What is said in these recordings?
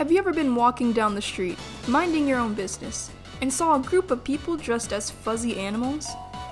Have you ever been walking down the street, minding your own business, and saw a group of people dressed as fuzzy animals?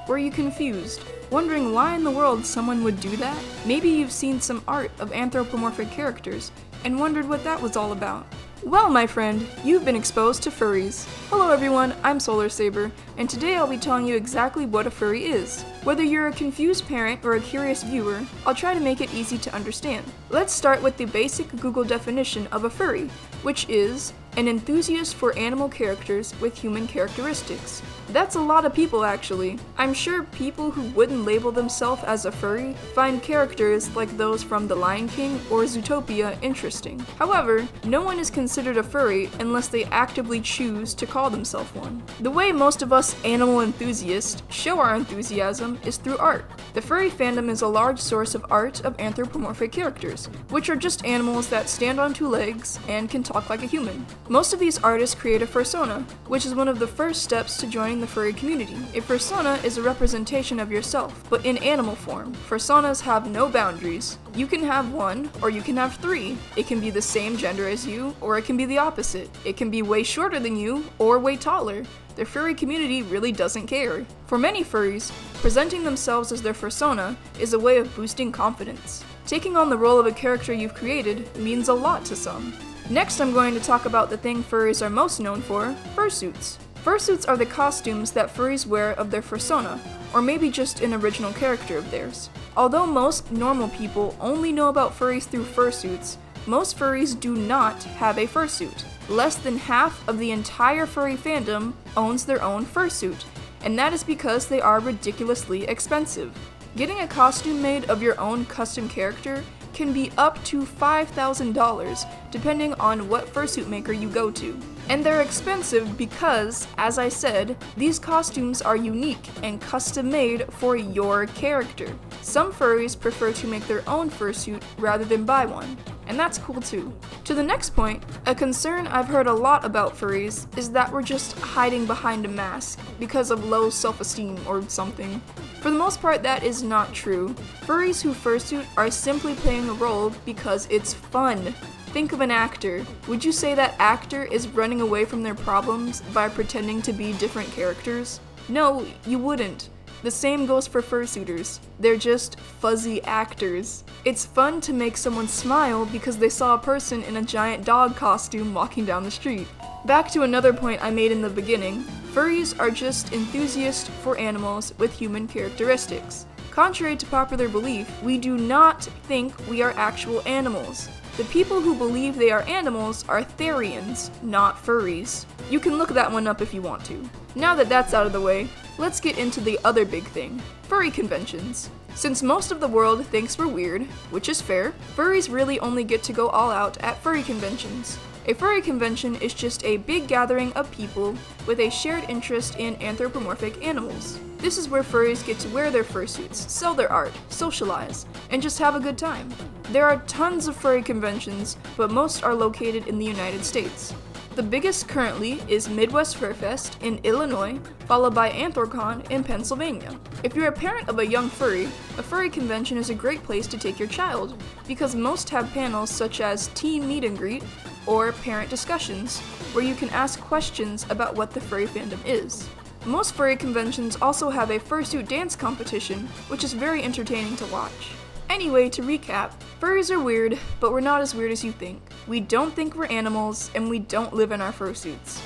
Were you confused, wondering why in the world someone would do that? Maybe you've seen some art of anthropomorphic characters and wondered what that was all about. Well, my friend, you've been exposed to furries. Hello everyone, I'm solarsaber, and today I'll be telling you exactly what a furry is. Whether you're a confused parent or a curious viewer, I'll try to make it easy to understand. Let's start with the basic Google definition of a furry, which is an enthusiast for animal characters with human characteristics. That's a lot of people actually. I'm sure people who wouldn't label themselves as a furry find characters like those from The Lion King or Zootopia interesting. However, no one is considered a furry unless they actively choose to call themselves one. The way most of us animal enthusiasts show our enthusiasm is through art. The furry fandom is a large source of art of anthropomorphic characters, which are just animals that stand on two legs and can talk like a human. Most of these artists create a fursona, which is one of the first steps to joining the furry community. A fursona is a representation of yourself, but in animal form. Fursonas have no boundaries. You can have one, or you can have three. It can be the same gender as you, or it can be the opposite. It can be way shorter than you, or way taller. The furry community really doesn't care. For many furries, presenting themselves as their fursona is a way of boosting confidence. Taking on the role of a character you've created means a lot to some. Next, I'm going to talk about the thing furries are most known for, fursuits. Fursuits are the costumes that furries wear of their fursona, or maybe just an original character of theirs. Although most normal people only know about furries through fursuits, most furries do not have a fursuit. Less than half of the entire furry fandom owns their own fursuit, and that is because they are ridiculously expensive. Getting a costume made of your own custom character can be up to $5,000 depending on what fursuit maker you go to. And they're expensive because, as I said, these costumes are unique and custom made for your character. Some furries prefer to make their own fursuit rather than buy one, and that's cool too. To the next point, a concern I've heard a lot about furries is that we're just hiding behind a mask because of low self-esteem or something. For the most part, that is not true. Furries who fursuit are simply playing a role because it's fun. Think of an actor. Would you say that actor is running away from their problems by pretending to be different characters? No, you wouldn't. The same goes for fursuiters. They're just fuzzy actors. It's fun to make someone smile because they saw a person in a giant dog costume walking down the street. Back to another point I made in the beginning, furries are just enthusiasts for animals with human characteristics. Contrary to popular belief, we do not think we are actual animals. The people who believe they are animals are Therians, not furries. You can look that one up if you want to. Now that that's out of the way, let's get into the other big thing, furry conventions. Since most of the world thinks we're weird, which is fair, furries really only get to go all out at furry conventions. A furry convention is just a big gathering of people with a shared interest in anthropomorphic animals. This is where furries get to wear their fursuits, sell their art, socialize, and just have a good time. There are tons of furry conventions, but most are located in the United States. The biggest currently is Midwest Fur Fest in Illinois, followed by Anthrocon in Pennsylvania. If you're a parent of a young furry, a furry convention is a great place to take your child, because most have panels such as teen meet and greet, or parent discussions, where you can ask questions about what the furry fandom is. Most furry conventions also have a fursuit dance competition, which is very entertaining to watch. Anyway, to recap, furries are weird, but we're not as weird as you think. We don't think we're animals, and we don't live in our fursuits.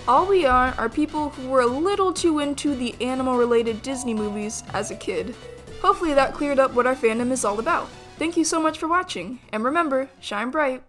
All we are people who were a little too into the animal-related Disney movies as a kid. Hopefully that cleared up what our fandom is all about. Thank you so much for watching, and remember, shine bright!